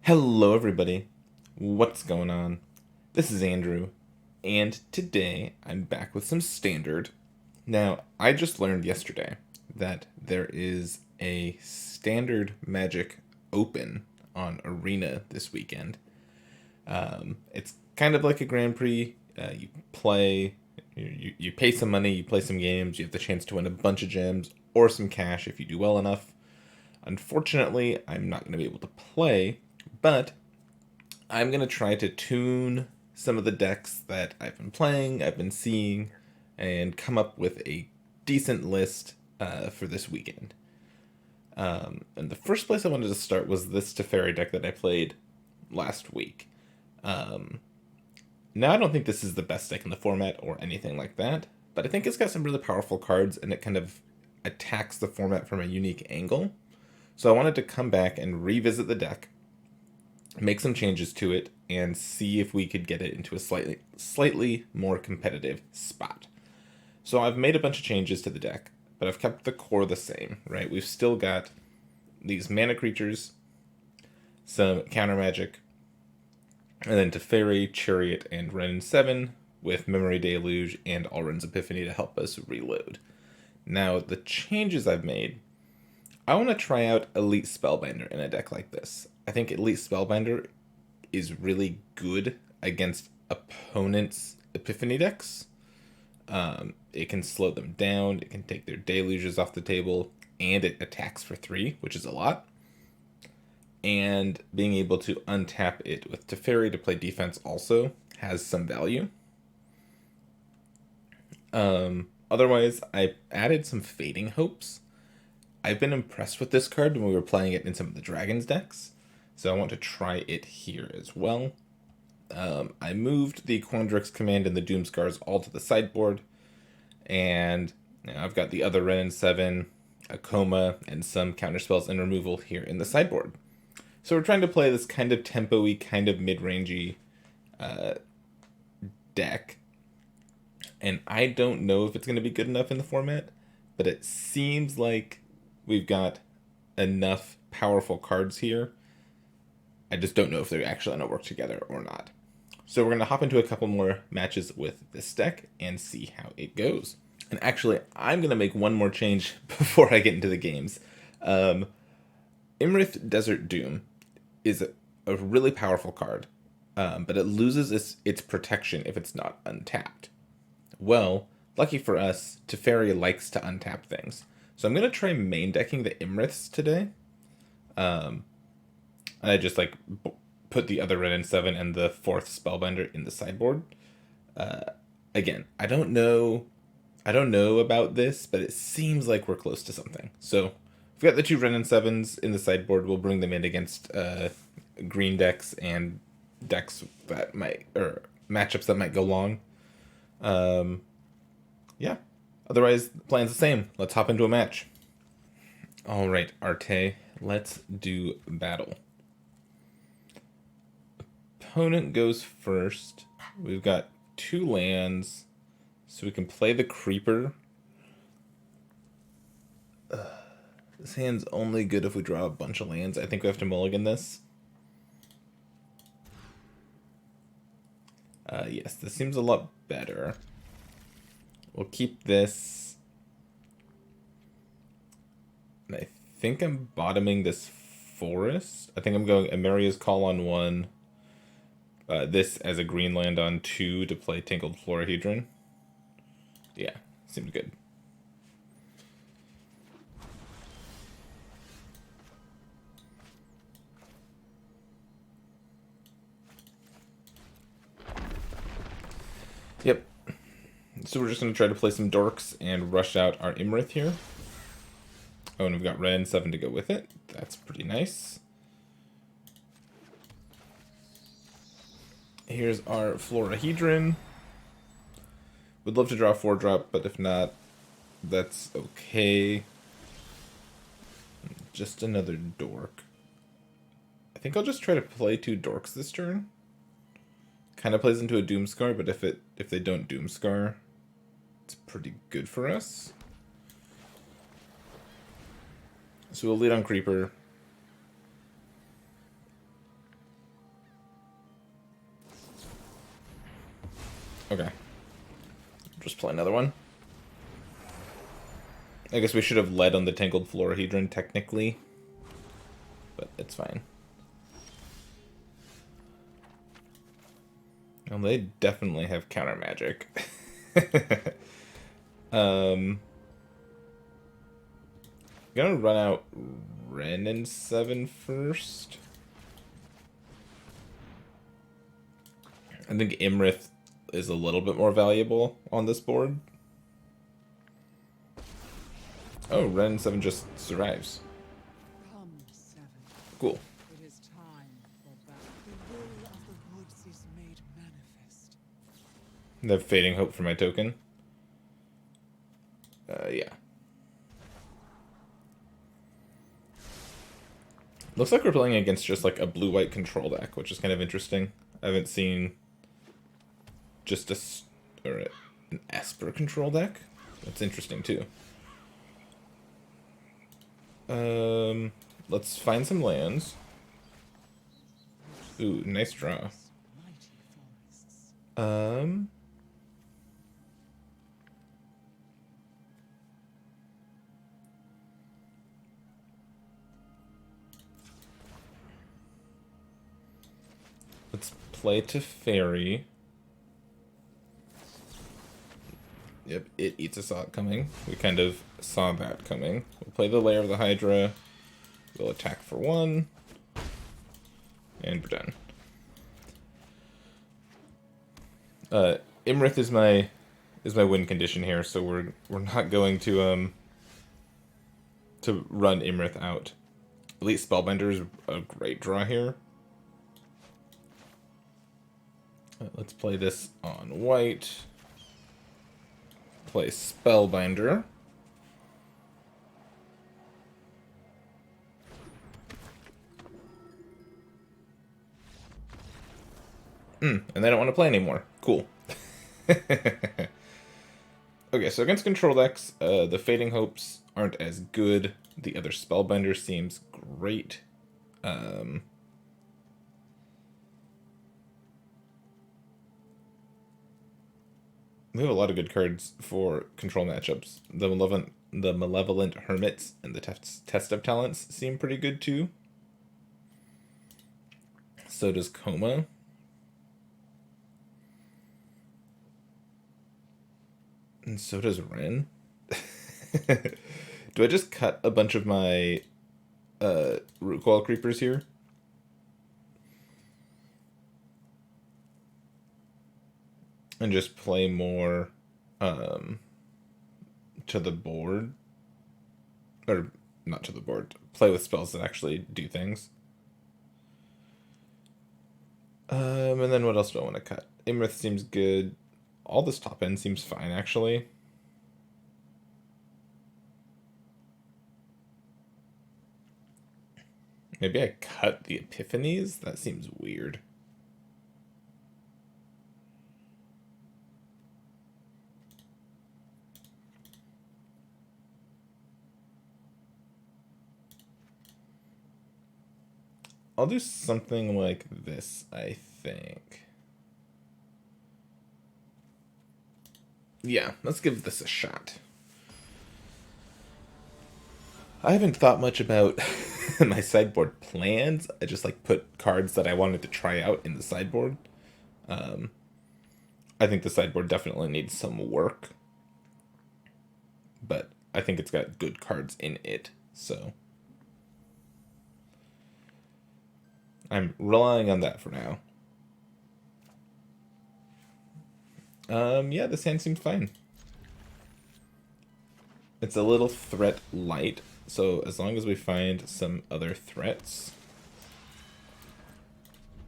Hello, everybody. What's going on? This is Andrew, and today I'm back with some standard. Now, I just learned yesterday that there is a standard Magic Open on Arena this weekend. It's kind of like a Grand Prix. You play, you pay some money, you play some games, you have the chance to win a bunch of gems or some cash if you do well enough. Unfortunately, I'm not going to be able to play, but I'm going to try to tune some of the decks that I've been playing, I've been seeing, and come up with a decent list for this weekend. And the first place I wanted to start was this Teferi deck that I played last week. Now, I don't think this is the best deck in the format or anything like that, but I think it's got some really powerful cards and it kind of attacks the format from a unique angle. So I wanted to come back and revisit the deck, make some changes to it, and see if we could get it into a slightly more competitive spot. So I've made a bunch of changes to the deck, but I've kept the core the same, right? We've still got these mana creatures, some counter magic, and then Teferi, Chariot, and Ren 7 with Memory Deluge and Alrund's Epiphany to help us reload. Now, the changes I've made, I want to try out Elite Spellbinder in a deck like this. I think Elite Spellbinder is really good against opponents' Epiphany decks. It can slow them down, it can take their deluges off the table, and it attacks for 3, which is a lot. And being able to untap it with Teferi to play defense also has some value. Otherwise, I added some Fading Hopes. I've been impressed with this card when we were playing it in some of the Dragons decks, so I want to try it here as well. I moved the Quandrix Command and the Doomscars all to the sideboard, and I've got the other Ren 7, a Coma, and some counterspells and removal here in the sideboard. So we're trying to play this kind of tempo-y, kind of mid-rangey deck, and I don't know if it's going to be good enough in the format, but it seems like we've got enough powerful cards here. I just don't know if they're actually going to work together or not. So we're going to hop into a couple more matches with this deck and see how it goes. And actually, I'm going to make one more change before I get into the games. Imrith Desert Doom is a really powerful card, but it loses its protection if it's not untapped. Well, lucky for us, Teferi likes to untap things. So I'm going to try main decking the Imriths today. And I just put the other Ren 7 and the 4th Spellbinder in the sideboard. Again, I don't know about this, but it seems like we're close to something. So we've got the 2 Ren 7s in the sideboard. We'll bring them in against green decks and decks that might, or matchups that might go long. Yeah. Otherwise, the plan's the same. Let's hop into a match. All right, Arte, let's do battle. Opponent goes first. We've got 2 lands, so we can play the Creeper. This hand's only good if we draw a bunch of lands. I think we have to mulligan this. Yes, this seems a lot better. We'll keep this. And I think I'm bottoming this forest. I think I'm going Emeria's Call on 1. This as a green land on 2 to play Tangled Florahedron. Yeah, seems good. Yep. So we're just going to try to play some Dorks and rush out our Imrith here. Oh, and we've got Ren 7 to go with it. That's pretty nice. Here's our Florahedron. Would love to draw a 4-drop, but if not, that's okay. Just another Dork. I think I'll just try to play 2 Dorks this turn. Kind of plays into a Doomscar, but if they don't Doomscar, it's pretty good for us. So we'll lead on Creeper. Okay. Just play another one. I guess we should have led on the Tangled Florahedron, technically. But it's fine. Well, they definitely have counter magic. Gonna run out Ren and 7 first. I think Imrith is a little bit more valuable on this board. Oh, Ren 7 just survives. Cool. It is time for battle. The will of the woods is made manifest. I have Fading Hope for my token. Yeah. Looks like we're playing against just like a blue-white control deck, which is kind of interesting. I haven't seen just an Esper control deck. That's interesting too. Let's find some lands. Ooh, nice draw. Let's play Teferi. Yep, it eats us out coming. We kind of saw that coming. We'll play the Lair of the Hydra. We'll attack for 1. And we're done. Imrith is my win condition here, so we're not going to run Imrith out. Elite Spellbinder is a great draw here. Let's play this on white. Play Spellbinder. And they don't want to play anymore. Cool. Okay, so against control decks, the Fading Hopes aren't as good. The other Spellbinder seems great. We have a lot of good cards for control matchups. The Malevolent Hermits and the Test of Talents seem pretty good too. So does Coma. And so does Ren. Do I just cut a bunch of my Root Coil Creepers here? And just play more to the board? Or, not to the board. Play with spells that actually do things. And then what else do I want to cut? Imrith seems good. All this top end seems fine, actually. Maybe I cut the Epiphanies? That seems weird. I'll do something like this, I think. Yeah, let's give this a shot. I haven't thought much about my sideboard plans. I just like put cards that I wanted to try out in the sideboard. I think the sideboard definitely needs some work. But I think it's got good cards in it, so I'm relying on that for now. Yeah, this hand seems fine. It's a little threat light, so as long as we find some other threats,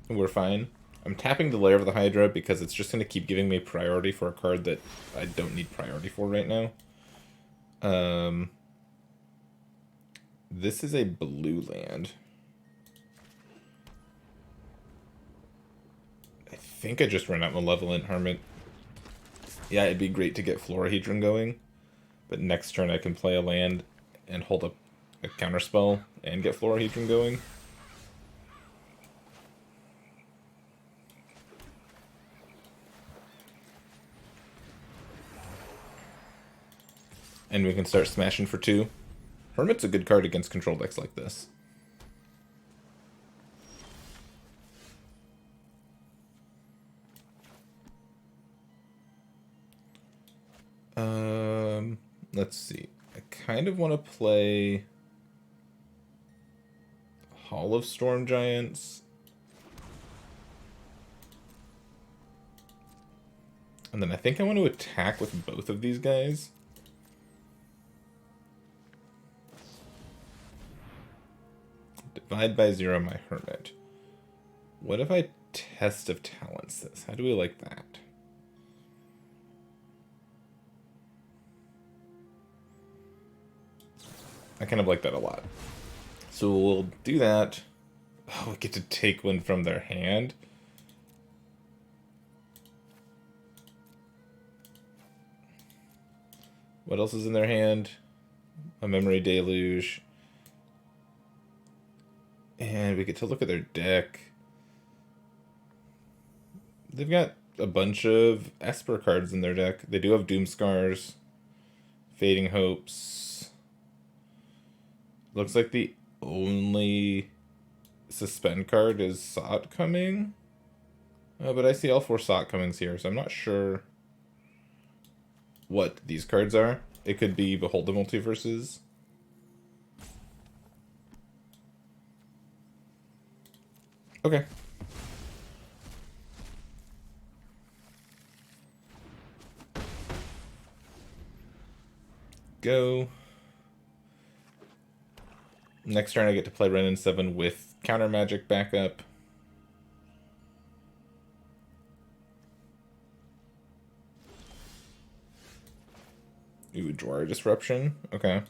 we're fine. I'm tapping the Lair of the Hydra because it's just going to keep giving me priority for a card that I don't need priority for right now. This is a blue land. I think I just ran out Malevolent Hermit. Yeah, it'd be great to get Florahedron going, but next turn I can play a land and hold up a counterspell and get Florahedron going. And we can start smashing for 2. Hermit's a good card against control decks like this. Let's see. I kind of want to play Hall of Storm Giants. And then I think I want to attack with both of these guys. Divide by 0 my Hermit. What if I Test of Talents this? How do we like that? I kind of like that a lot. So we'll do that. Oh, we get to take one from their hand. What else is in their hand? A Memory Deluge. And we get to look at their deck. They've got a bunch of Esper cards in their deck. They do have Doom Scars, Fading Hopes. Looks like the only suspend card is Sot coming. But I see all 4 Sot comings here, so I'm not sure what these cards are. It could be Behold the Multiverses. Okay. Go. Next turn I get to play Ren and 7 with counter magic backup. Ooh, Drawer Disruption. Okay.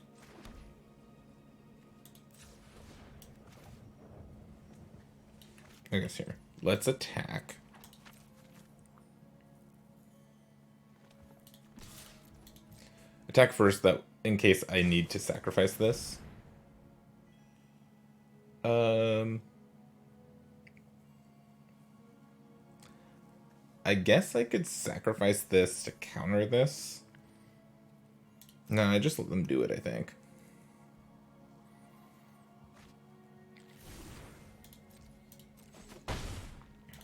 I guess here. Let's attack. Attack first, that in case I need to sacrifice this. I guess I could sacrifice this to counter this. No, I just let them do it, I think.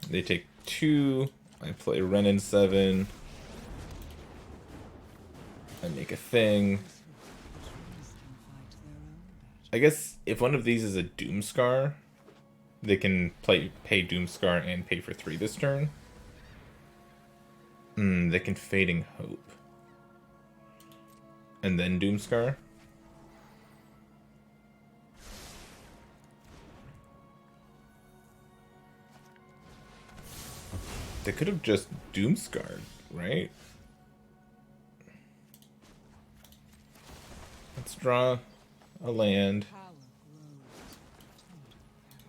They take 2. I play Ren and 7. I make a thing. I guess if one of these is a Doomscar, they can pay Doomscar and pay for 3 this turn. They can Fading Hope. And then Doomscar. They could have just Doomscarred, right? Let's draw a land.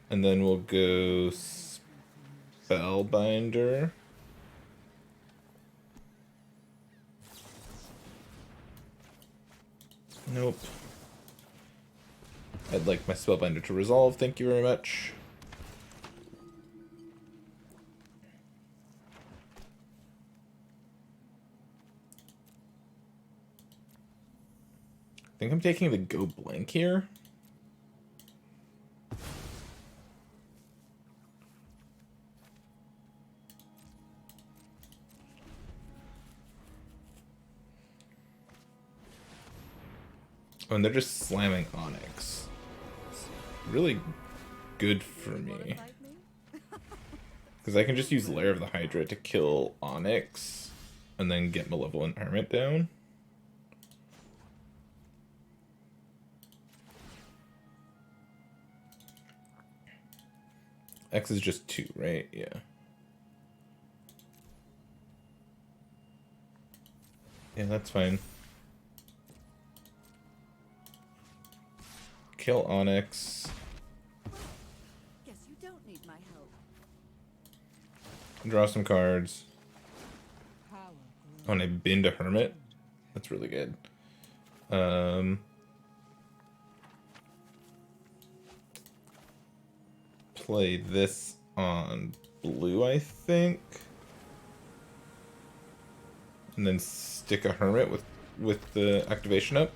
And then we'll go Spellbinder. Nope. I'd like my Spellbinder to resolve, thank you very much. I think I'm taking the Go Blank here. Oh, and they're just slamming Onyx. It's really good for me. Because I can just use Lair of the Hydra to kill Onyx and then get Malevolent Hermit down. X is just 2, right? Yeah. Yeah, that's fine. Kill Onyx. Guess you don't need my help. Draw some cards. Oh, and I bind a Hermit. That's really good. Play this on blue, I think. And then stick a Hermit with with the activation up.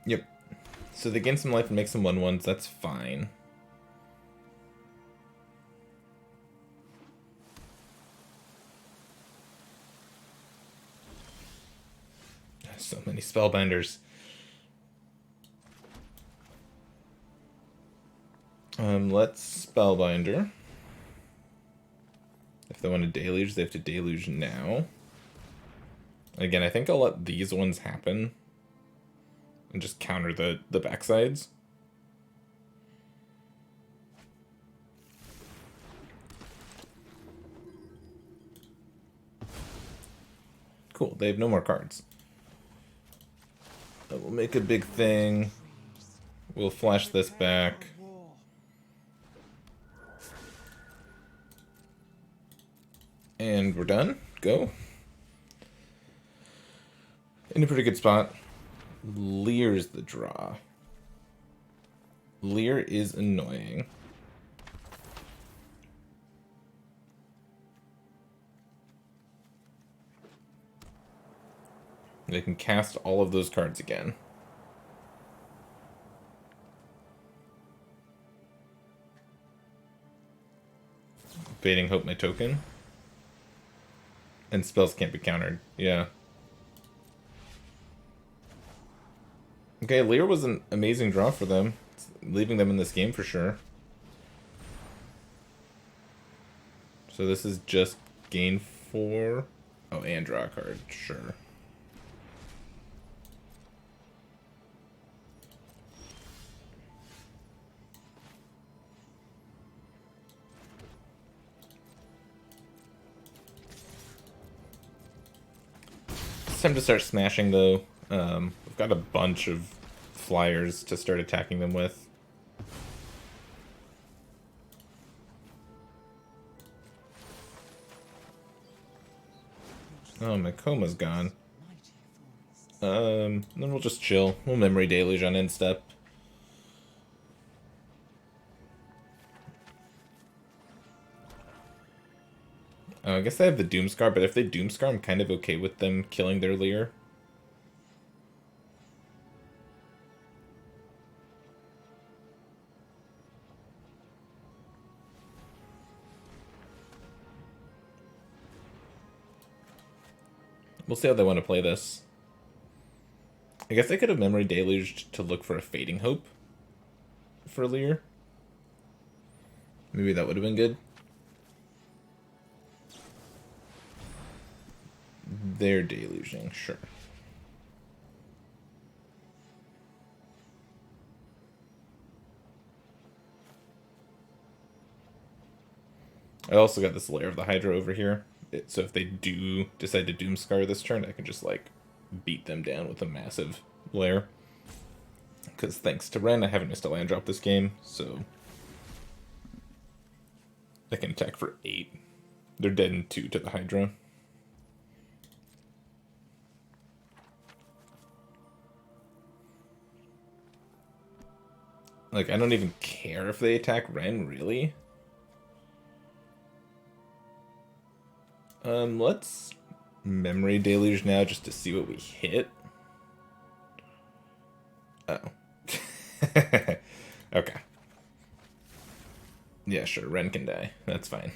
Yep. So they gain some life and make some 1/1s. That's fine. So many spellbinders. Let's spellbinder. If they want to deluge, they have to deluge now. Again, I think I'll let these ones happen and just counter the backsides. Cool, they have no more cards. We'll make a big thing. We'll flash this back. And we're done. Go. In a pretty good spot. Lear's the draw. Lear is annoying. They can cast all of those cards again. Fading Hope my token. And spells can't be countered. Yeah. Okay, Lear was an amazing draw for them. It's leaving them in this game for sure. So this is just gain 4. Oh, and draw a card. Sure. It's time to start smashing, though. We've got a bunch of flyers to start attacking them with. Oh, my coma's gone. Then we'll just chill. We'll memory deluge on end step. Oh, I guess they have the Doomscar, but if they Doomscar, I'm kind of okay with them killing their Lear. We'll see how they want to play this. I guess I could have memory deluged to look for a Fading Hope for Lear. Maybe that would have been good. They're deluging, sure. I also got this Lair of the Hydra over here. So if they do decide to Doomscar this turn, I can just, like, beat them down with a massive Lair. Because thanks to Ren, I haven't missed a land drop this game, so I can attack for 8. They're dead in 2 to the Hydra. Like, I don't even care if they attack Ren, really. Let's memory deluge now just to see what we hit. Oh. Okay. Yeah, sure, Ren can die. That's fine.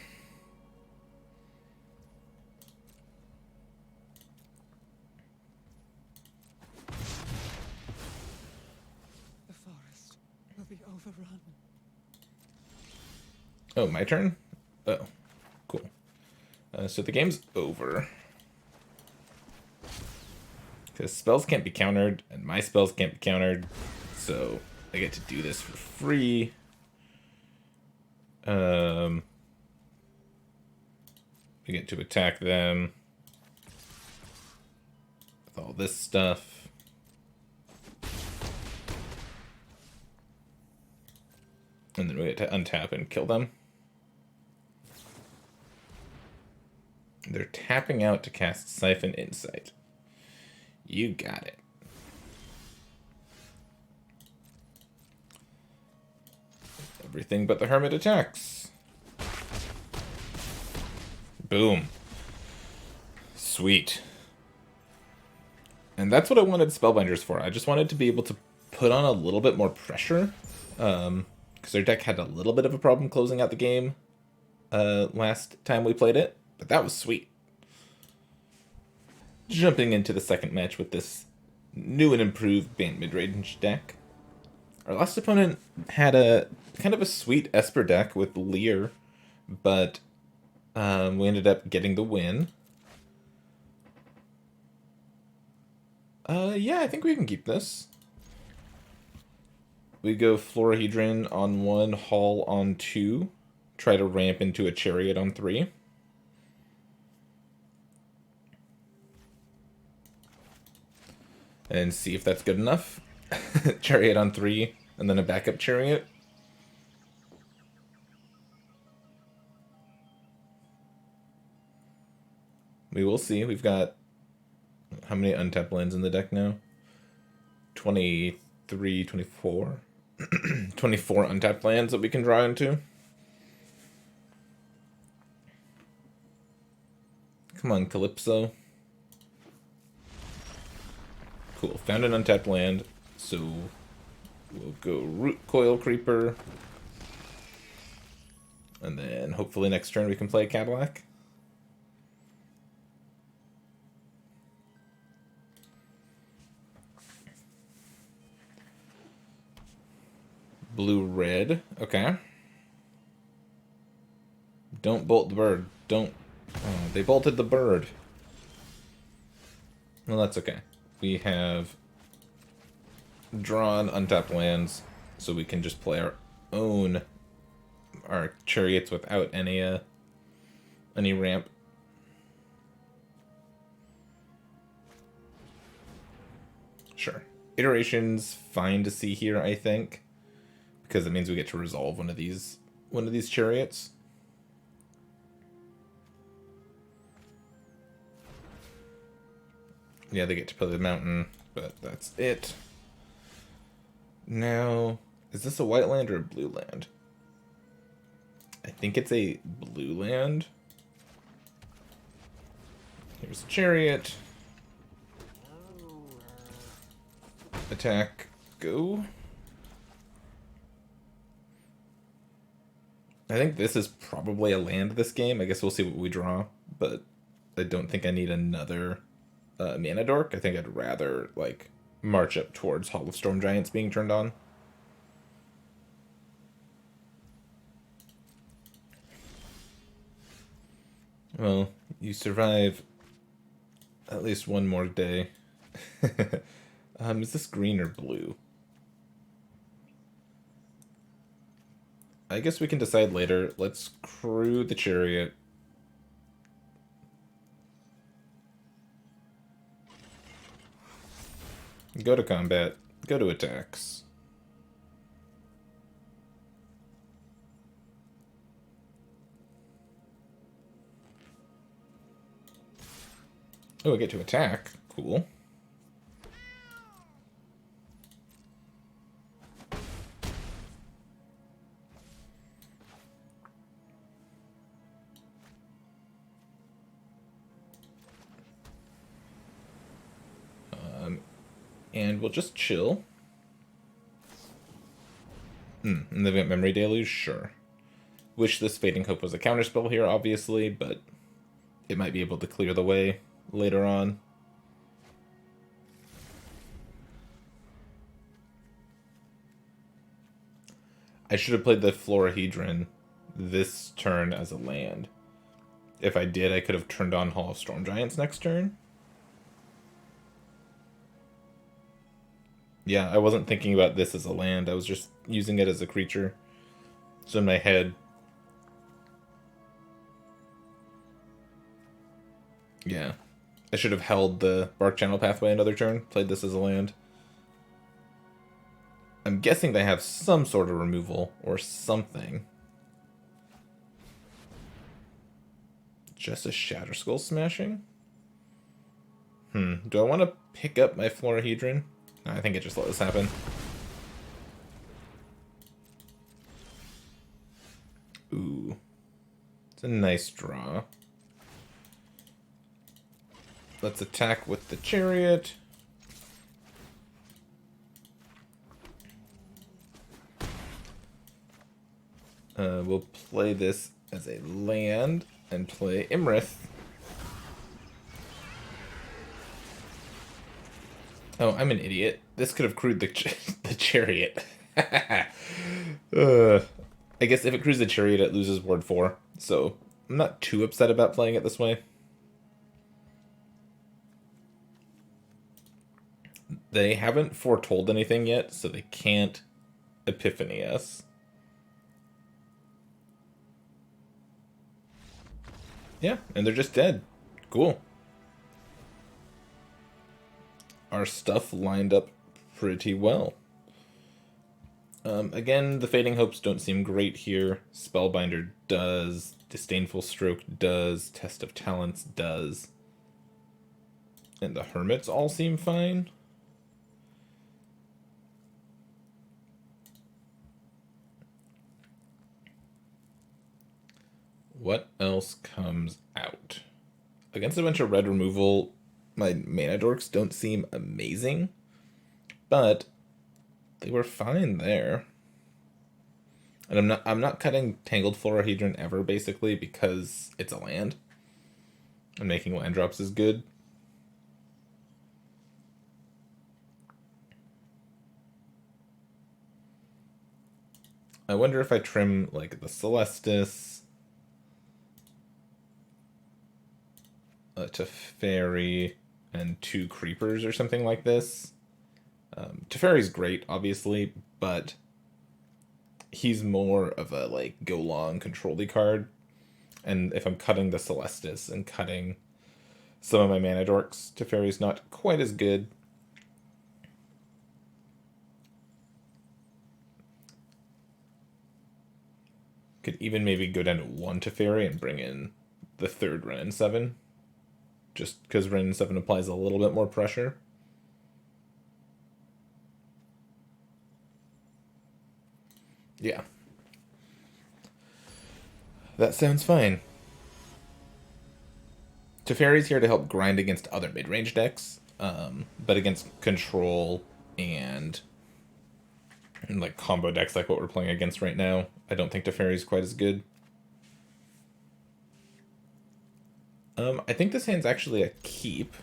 The forest will be overrun. Oh, my turn? Oh, cool. So the game's over. Because spells can't be countered, and my spells can't be countered, so I get to do this for free. I get to attack them with all this stuff. And then we get to untap and kill them. They're tapping out to cast Siphon Insight. You got it. Everything but the Hermit attacks. Boom. Sweet. And that's what I wanted Spellbinders for. I just wanted to be able to put on a little bit more pressure. Because their deck had a little bit of a problem closing out the game last time we played it. But that was sweet. Jumping into the second match with this new and improved Bant Midrange deck. Our last opponent had a kind of a sweet Esper deck with Leer, but we ended up getting the win. Yeah, I think we can keep this. We go Florahedron on 1, Hall on 2, try to ramp into a Chariot on 3. And see if that's good enough. Chariot on 3, and then a backup Chariot. We will see. We've got how many untapped lands in the deck now? 23, 24. 24 untapped lands that we can draw into. Come on, Calypso. Cool. Found an untapped land, so we'll go Root Coil Creeper. And then hopefully next turn we can play Cadillac. Blue-red. Okay. Don't bolt the bird. Don't. Oh, they bolted the bird. Well, that's okay. We have drawn untapped lands, so we can just play our chariots without any ramp. Sure. Iteration's fine to see here, I think. Because it means we get to resolve one of these chariots. Yeah, they get to play the mountain, but that's it. Now, is this a white land or a blue land? I think it's a blue land. Here's a chariot. Attack, go. I think this is probably a land this game. I guess we'll see what we draw, but I don't think I need another mana dork. I think I'd rather like march up towards Hall of Storm Giants being turned on. Well, you survive at least one more day. Is this green or blue? I guess we can decide later. Let's crew the chariot. Go to combat. Go to attacks. Oh, I get to attack. Cool. And we'll just chill. And they've got Memory Deluge? Sure. Wish this Fading Hope was a counterspell here, obviously, but it might be able to clear the way later on. I should have played the Florahedron this turn as a land. If I did, I could have turned on Hall of Storm Giants next turn. Yeah, I wasn't thinking about this as a land. I was just using it as a creature. So in my head... Yeah. I should have held the Bark Channel Pathway another turn. Played this as a land. I'm guessing they have some sort of removal or something. Just a Shatter Skull Smashing? Do I want to pick up my Florahedron? No, I think I just let this happen. It's a nice draw. Let's attack with the chariot. We'll play this as a land and play Imrith. Oh, I'm an idiot. This could have crewed the the chariot. I guess if it crews the chariot, it loses ward 4. So I'm not too upset about playing it this way. They haven't foretold anything yet, so they can't Epiphany us. Yeah, and they're just dead. Cool. Our stuff lined up pretty well. Again, the Fading Hopes don't seem great here. Spellbinder does. Disdainful Stroke does. Test of Talents does. And the Hermits all seem fine. What else comes out? Against a bunch of red removal, my mana dorks don't seem amazing, but they were fine there. And I'm not cutting Tangled Florahedron ever, basically, because it's a land. And making land drops is good. I wonder if I trim, like, the Celestis, a Teferi, and 2 Creepers or something like this. Teferi's great, obviously, but he's more of a, like, go long, control-y card. And if I'm cutting the Celestis and cutting some of my mana dorks, Teferi's not quite as good. Could even maybe go down to 1 Teferi and bring in the 3rd Ren 7. Just because Ren 7 applies a little bit more pressure. Yeah. That sounds fine. Teferi's here to help grind against other mid-range decks, but against control and like combo decks like what we're playing against right now, I don't think Teferi's quite as good. I think this hand's actually a keep.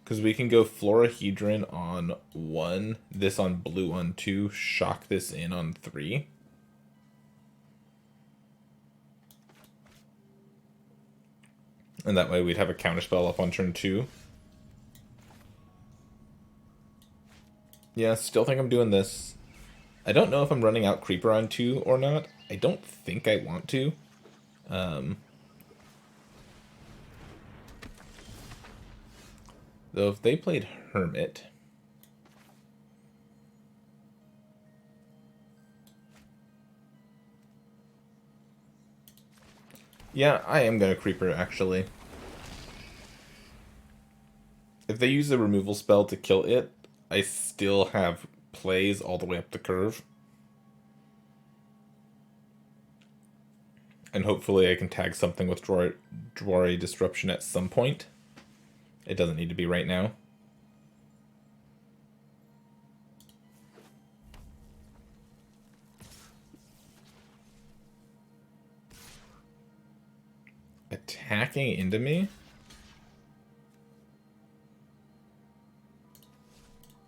Because we can go Florahedron on 1, this on blue on 2, shock this in on 3. And that way we'd have a counterspell up on turn 2. Yeah, still think I'm doing this. I don't know if I'm running out Creeper on 2 or not. I don't think I want to. Though if they played Hermit... Yeah, I am going to Creeper, actually. If they use a removal spell to kill it, I still have plays all the way up the curve. And hopefully I can tag something with Dwari Disruption at some point. It doesn't need to be right now. Attacking into me?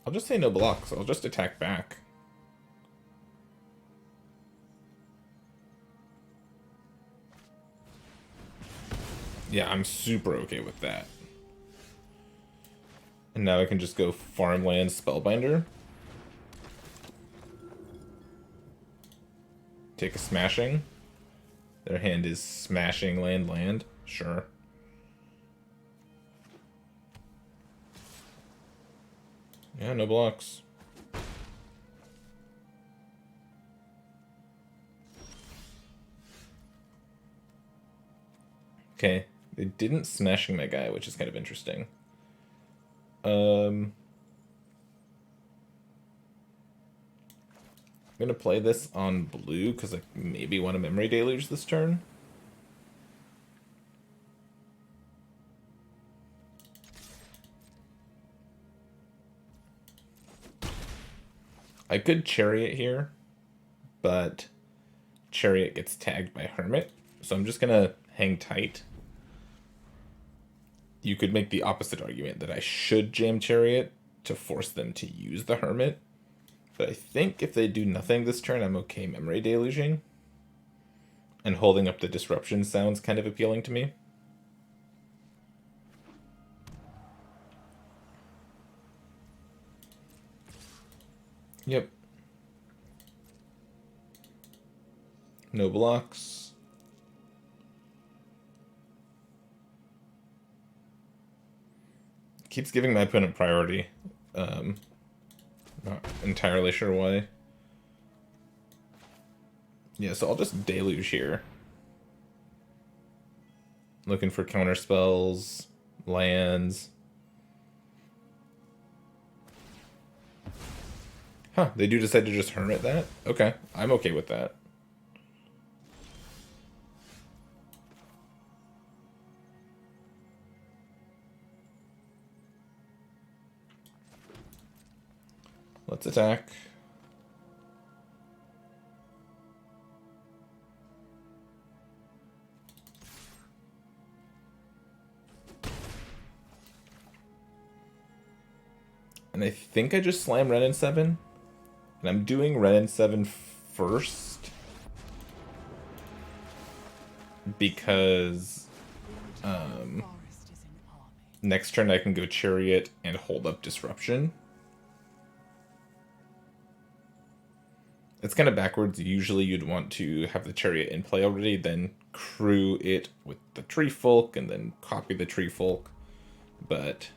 I'll just say no blocks. I'll just attack back. Yeah, I'm super okay with that. And now I can just go Farmland Spellbinder. Take a smashing. Their hand is smashing land. Sure. Yeah, no blocks. Okay, they didn't smashing my guy, which is kind of interesting. I'm going to play this on blue because I maybe want to Memory Deluge this turn. I could Chariot here, but Chariot gets tagged by Hermit, so I'm just going to hang tight. You could make the opposite argument that I should jam Chariot to force them to use the Hermit, but I think if they do nothing this turn, I'm okay Memory Deluging. And holding up the Disruption sounds kind of appealing to me. Yep. No blocks. Keeps giving my opponent priority. Not entirely sure why. Yeah, so I'll just Deluge here. Looking for counter spells, lands. Huh, they do decide to just Hermit that? Okay, I'm okay with that. Let's attack. And I think I just slam Ren in 7. And I'm doing Ren in 7 first. Because next turn I can go Chariot and hold up Disruption. It's kind of backwards. Usually you'd want to have the Chariot in play already, then crew it with the Tree Folk, and then copy the Tree Folk. But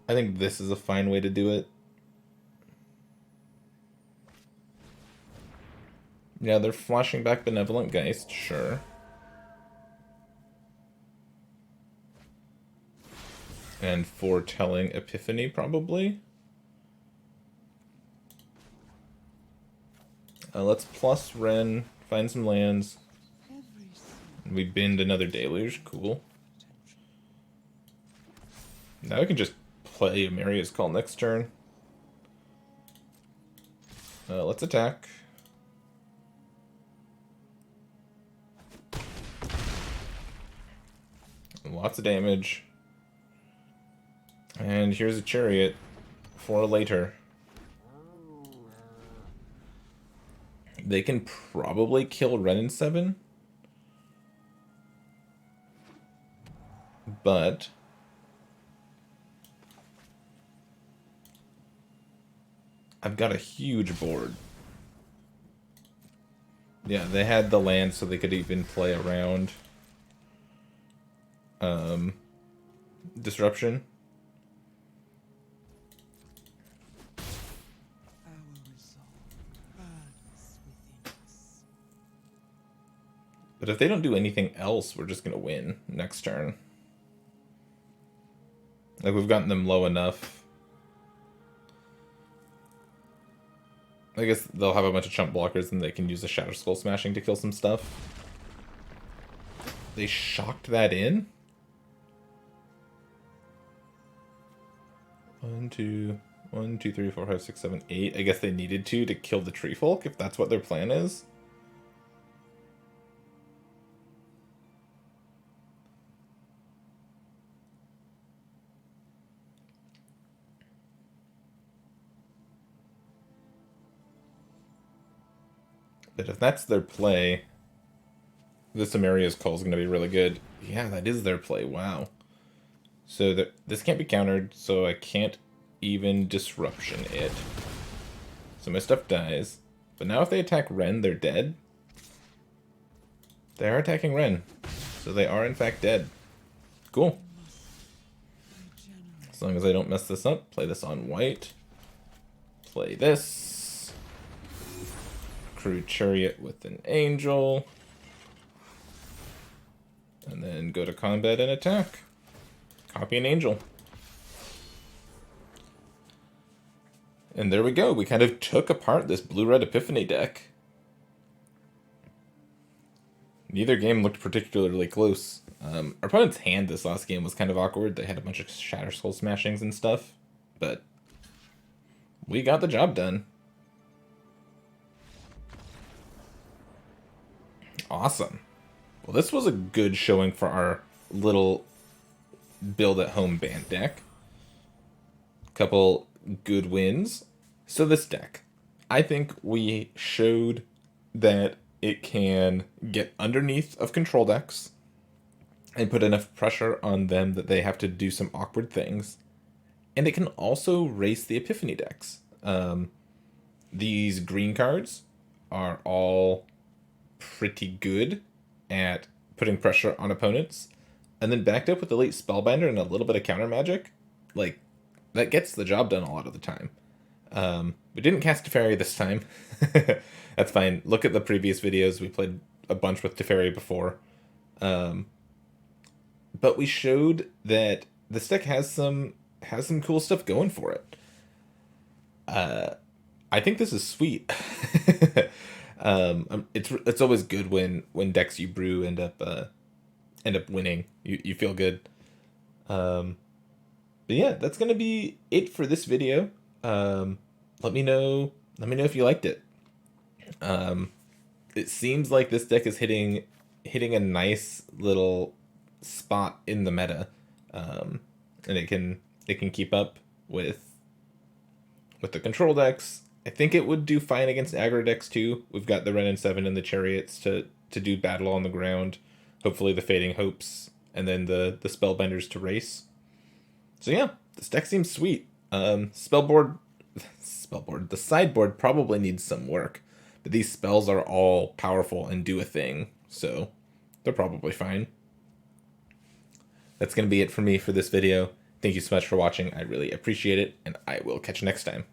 I think this is a fine way to do it. Yeah, they're flashing back Benevolent Geist, sure. And foretelling Epiphany, probably. Let's plus Ren, find some lands. We bend another Deluge, cool. Now we can just play Amaria's Call next turn. Let's attack. Lots of damage. And here's a Chariot for later. They can probably kill Ren in 7. But I've got a huge board. Yeah, they had the land so they could even play around Disruption. But if they don't do anything else, we're just going to win next turn. Like, we've gotten them low enough. I guess they'll have a bunch of chump blockers and they can use the Shadow Skull Smashing to kill some stuff. They shocked that in? 1, 2, 3, 4, 5, 6, 7, 8. I guess they needed to kill the Tree Folk, if that's what their plan is. But if that's their play, this Amaria's Call is going to be really good. Yeah, that is their play. Wow. So this can't be countered, so I can't even Disruption it. So my stuff dies. But now if they attack Ren, they're dead. They are attacking Ren. So they are in fact dead. Cool. As long as I don't mess this up, play this on white. Play this. Crew Chariot with an Angel. And then go to combat and attack. Copy an Angel. And there we go. We kind of took apart this blue-red Epiphany deck. Neither game looked particularly close. Our opponent's hand this last game was kind of awkward. They had a bunch of Shatter Skull smashings and stuff. But we got the job done. Awesome. Well, this was a good showing for our little build-at-home Bant deck. Couple good wins. So this deck, I think we showed that it can get underneath of control decks and put enough pressure on them that they have to do some awkward things. And it can also race the Epiphany decks. These green cards are all pretty good at putting pressure on opponents. And then backed up with the late Spellbinder and a little bit of counter magic, like, that gets the job done a lot of the time. We didn't cast Teferi this time. That's fine. Look at the previous videos. We played a bunch with Teferi before. But we showed that this deck has some cool stuff going for it. I think this is sweet. It's always good when decks you brew end up winning. You feel good. But yeah, that's gonna be it for this video. Let me know if you liked it. It seems like this deck is hitting a nice little spot in the meta, and it can keep up with the control decks. I think it would do fine against aggro decks too. We've got the Ren and 7 and the Chariots to do battle on the ground. Hopefully the Fading Hopes, and then the Spellbinders to race. So yeah, this deck seems sweet. The sideboard probably needs some work, but these spells are all powerful and do a thing, so they're probably fine. That's going to be it for me for this video. Thank you so much for watching. I really appreciate it, and I will catch you next time.